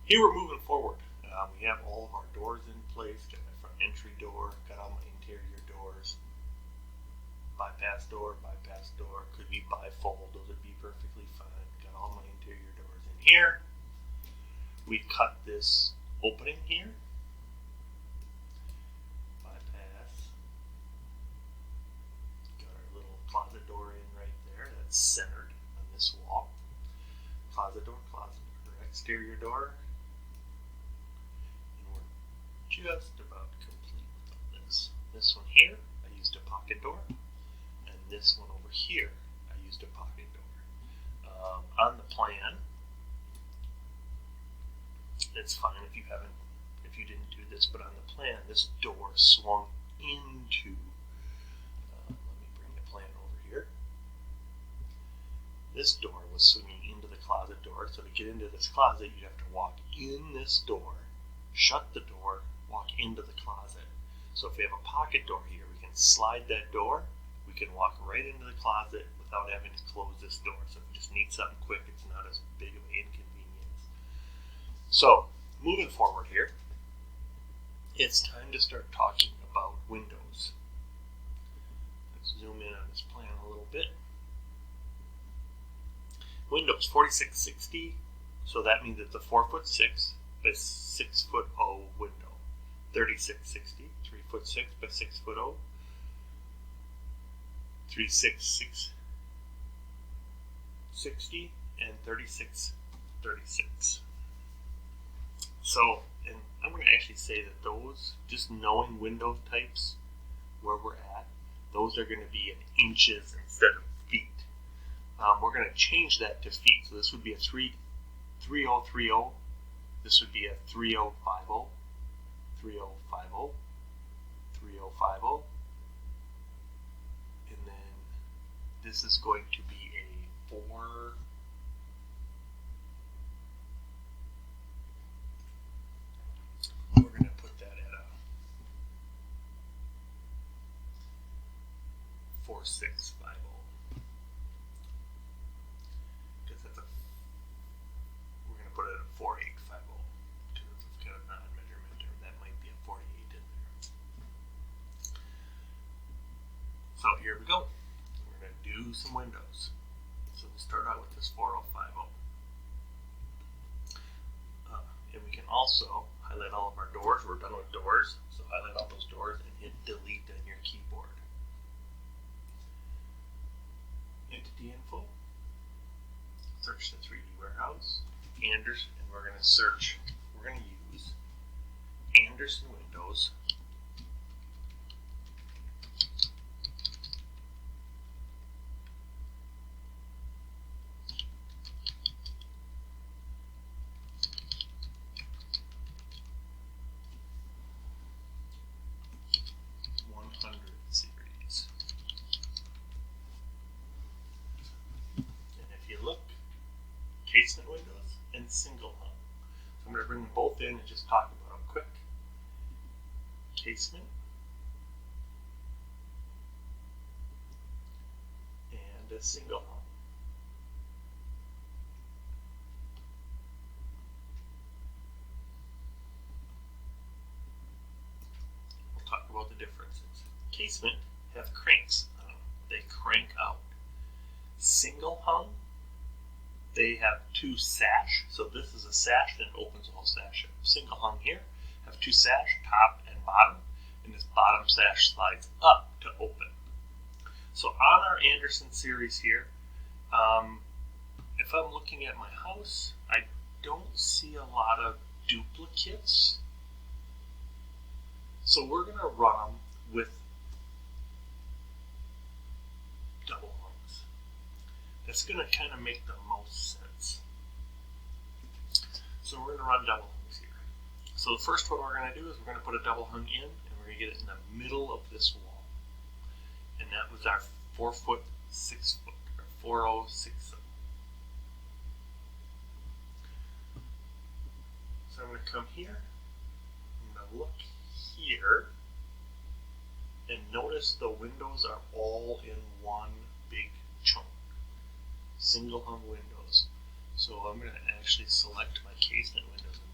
here we're moving forward. We have all of our doors in place. Got my front entry door, got all my interior doors. Bypass door, could be bifold, those would be perfectly fine. Got all my interior doors in here. We cut this opening here. Bypass. Got our little closet door in right there. That's centered on this wall. Closet door, exterior door. And we're just about complete with all this. This one here, I used a pocket door. And this one over here, I used a pocket door. On the plan, it's fine if you didn't do this, but on the plan, this door swung into, let me bring the plan over here. This door was swinging into the closet door, so to get into this closet, you'd have to walk in this door, shut the door, walk into the closet. So if we have a pocket door here, we can slide that door, we can walk right into the closet without having to close this door. So if you just need something quick, it's not as big of an inconvenience. So, moving forward here, it's time to start talking about windows. Let's zoom in on this plan a little bit. Windows 4660, so that means it's a 4'6" by 6'0" window. 3660, 3'6" by 6'0". 36660 and 3636. So, and I'm going to actually say that those, just knowing window types, where we're at, those are going to be in inches instead of feet. We're going to change that to feet. So this would be a 3030. This would be a 3050, 3050, 3050. And then this is going to be a 4. We're going to put that at a 4650. Because that's we're going to put it at a 4850. Because it's kind of not a measurement, or that might be a 48 in there. So here we go. We're going to do some windows. So we'll start out with this 4050. And we can also highlight all of our doors. We're done with doors. So highlight all those doors and hit delete on your keyboard. Entity info. Search the 3D warehouse. Anderson, and we're going to use Anderson Windows. Series. And if you look, Casement Windows and single hung. So I'm going to bring them both in and just talk about them quick. Casement and a single hung. We'll talk about the differences. Casement have cranks on them. They crank out. Single hung, they have 2 sash. So this is a sash that opens the whole sash up. Single hung here have 2 sash, top and bottom, and this bottom sash slides up to open. So on our Anderson series here, if I'm looking at my house, I don't see a lot of duplicates. So we're going to run them with double hungs. That's going to kind of make the most sense. So we're going to run double hungs here. So the first one we're going to do is we're going to put a double hung in, and we're going to get it in the middle of this wall. And that was our 4'6", or 4060. So I'm going to come here, I'm going to look here, and notice the windows are all in one big chunk. Single hung windows. So I'm going to actually select my casement windows and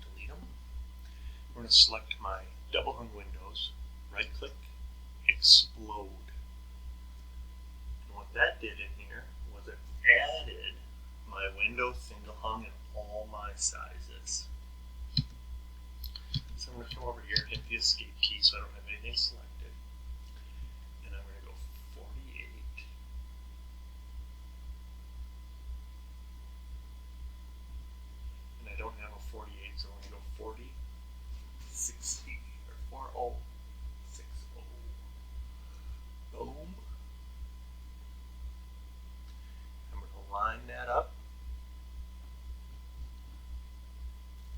I'm going to select my double hung windows, right click, explode. And what that did in here was it added my window single hung in all my sizes. So I'm going to come over here and hit the escape key so I don't have anything selected. And I'm going to go 48. And I don't have a 48, so I'm going to go 40, 60, or 40, 60. Boom. I'm going to line that up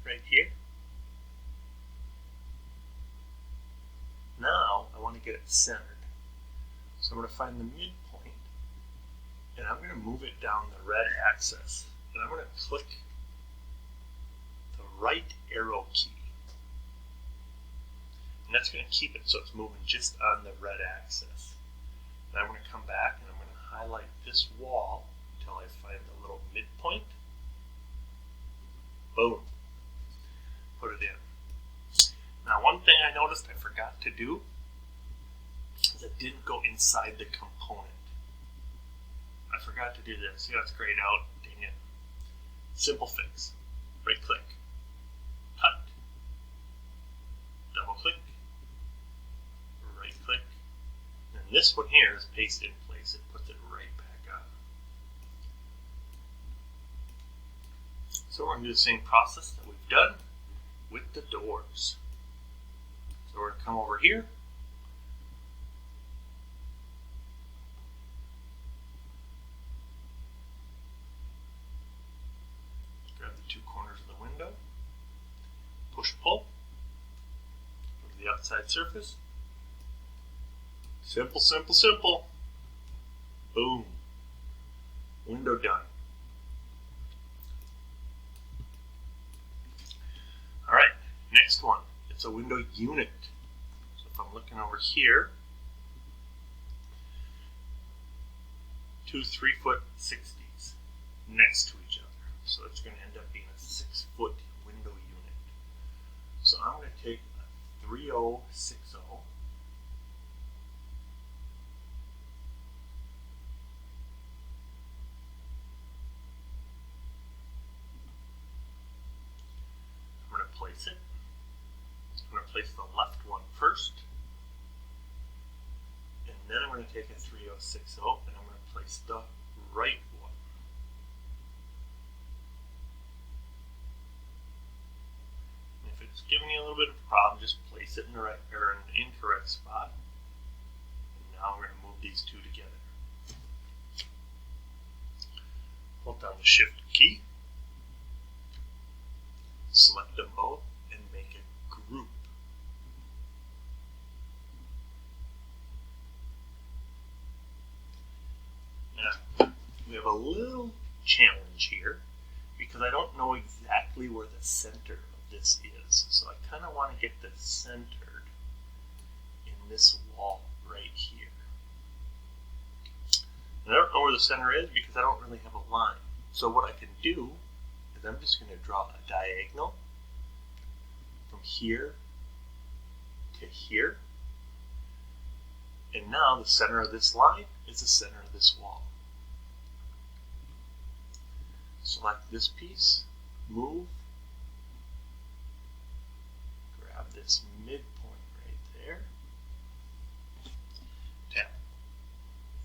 right here. Now I want to get it centered. So I'm going to find the midpoint and I'm going to move it down the red axis. And I'm going to click the right arrow key. And that's going to keep it so it's moving just on the red axis. And I'm going to come back and I'm going to highlight this wall until I find the little midpoint. Boom. Put it in. Now one thing I noticed I forgot to do is I didn't go inside the component. I forgot to do this. See how it's grayed out? Dang it. Simple fix. Right click. Cut. Double click. Right click. And this one here is paste in place. It puts it right back on. So we're going to do the same process that we've done with the doors. So we're going to come over here. Grab the two corners of the window. Push pull. Go to the outside surface. Simple, simple, simple. Boom. Window done. Alright, next one. It's a window unit. So if I'm looking over here, two 3-foot 60s next to each other. So it's going to end up being a 6-foot window unit. So I'm going to take a 3060. I'm going to place it. I'm going to place the left one first. And then I'm going to take a 3060 and I'm going to place the right one. And if it's giving you a little bit of a problem, just place it in the right or in the incorrect spot. And now we're going to move these two together. Hold down the Shift key. Select them both and make a group. Now, we have a little challenge here because I don't know exactly where the center of this is. So I kind of want to get this centered in this wall right here. And I don't know where the center is because I don't really have a line. So what I can do is I'm just going to draw a diagonal from here to here. And now the center of this line is the center of this wall. Select this piece, move, grab this midpoint right there, tap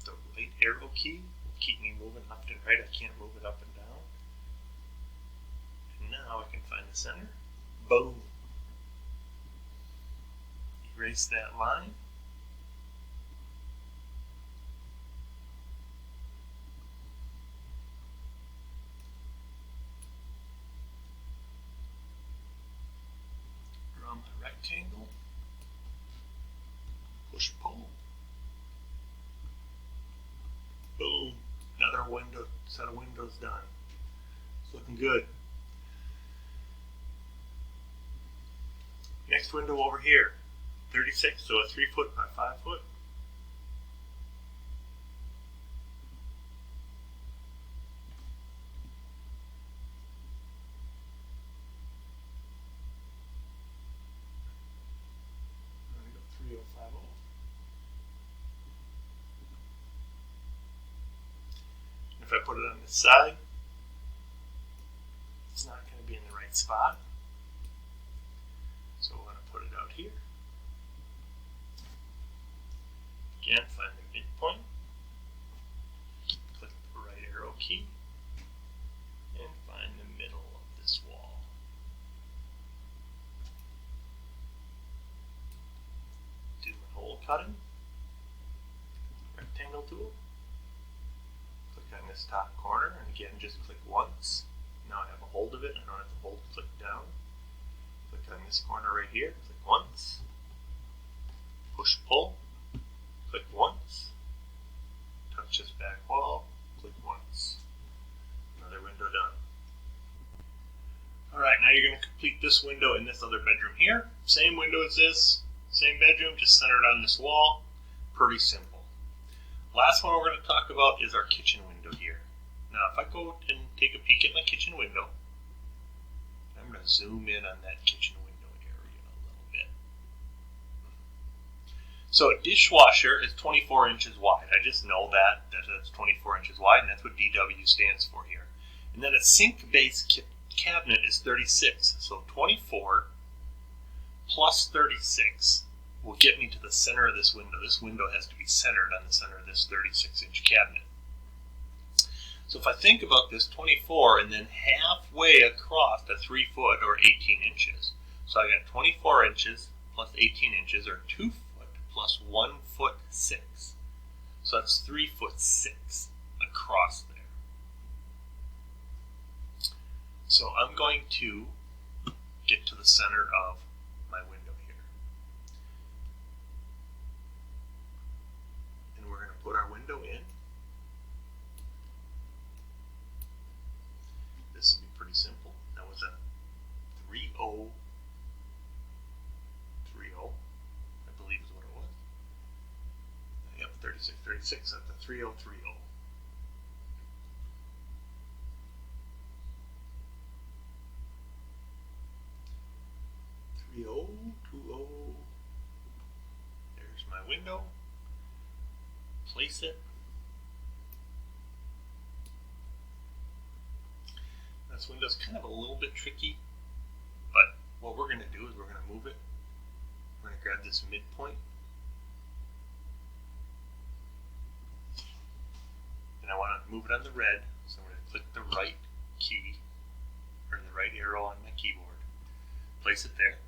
the right arrow key will keep me moving left and right. I can't move it up and down. And now I can find the center. Boom. Erase that line. Draw my rectangle. Push pull. Boom. Another window, set of windows done. It's looking good. Next window over here. 36, so a 3-foot by 5-foot. if I put it on this side, it's not going to be in the right spot. So we're going to put it out here. Again, find the midpoint. Click the right arrow key. And find the middle of this wall. Do my hole cutting. Rectangle tool. Click on this top corner, and again, just click once. Now I have a hold of it. I don't have to hold click down. Click on this corner right here. Click once. Push pull. Click once. Touch this back wall. Click once. Another window done. Alright, now you're going to complete this window in this other bedroom here. Same window as this. Same bedroom, just centered on this wall. Pretty simple. Last one we're going to talk about is our kitchen window here. Now if I go and take a peek at my kitchen window, I'm going to zoom in on that kitchen window area a little bit. So a dishwasher is 24 inches wide. I just know that's 24 inches wide, and that's what DW stands for here. And then a sink-based cabinet is 36. So 24 plus 36 will get me to the center of this window. This window has to be centered on the center of this 36-inch cabinet. So if I think about this 24 and then halfway across the 3 foot or 18 inches. So I got 24 inches plus 18 inches or 2 foot plus 1 foot 6. So that's 3 foot 6 across there. So I'm going to get to the center of my window here. And we're going to put our window in. This will be pretty simple. That was a 3030, I believe is what it was. Yep, 3636, that's a 3030. There's my window. Place it. This window's kind of a little bit tricky, but what we're going to do is we're going to move it. We're going to grab this midpoint, and I want to move it on the red, so I'm going to click the right key, or the right arrow on my keyboard, place it there.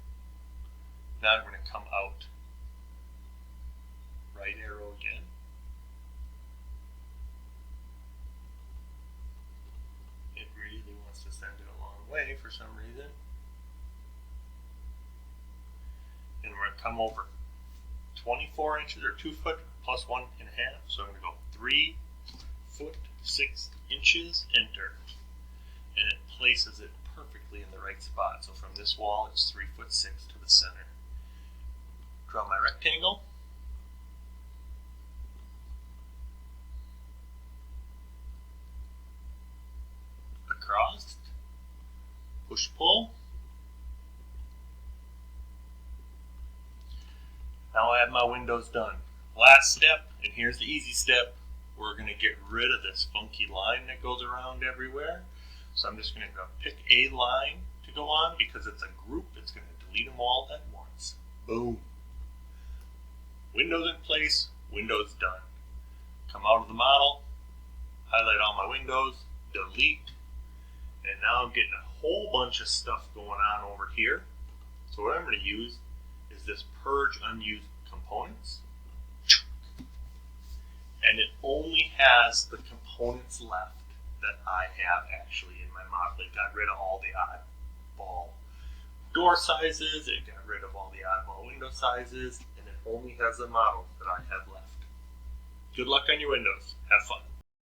Now I'm going to come out, right arrow again, it really wants to send it a long way for some reason. And we're going to come over 24 inches or 2 foot plus 1.5. So I'm going to go 3 foot 6 inches, enter. And it places it perfectly in the right spot. So from this wall, it's 3 foot 6 to the center. Draw my rectangle. Across. Push pull. Now I have my windows done. Last step, and here's the easy step, we're going to get rid of this funky line that goes around everywhere. So I'm just going to pick a line to go on because it's a group. It's going to delete them all at once. Boom. Windows in place, windows done. Come out of the model, highlight all my windows, delete, and now I'm getting a whole bunch of stuff going on over here. So what I'm going to use is this Purge Unused Components. And it only has the components left that I have actually in my model. It got rid of all the oddball door sizes, it got rid of all the oddball window sizes, and it only has the model that I have left. Good luck on your windows. Have fun.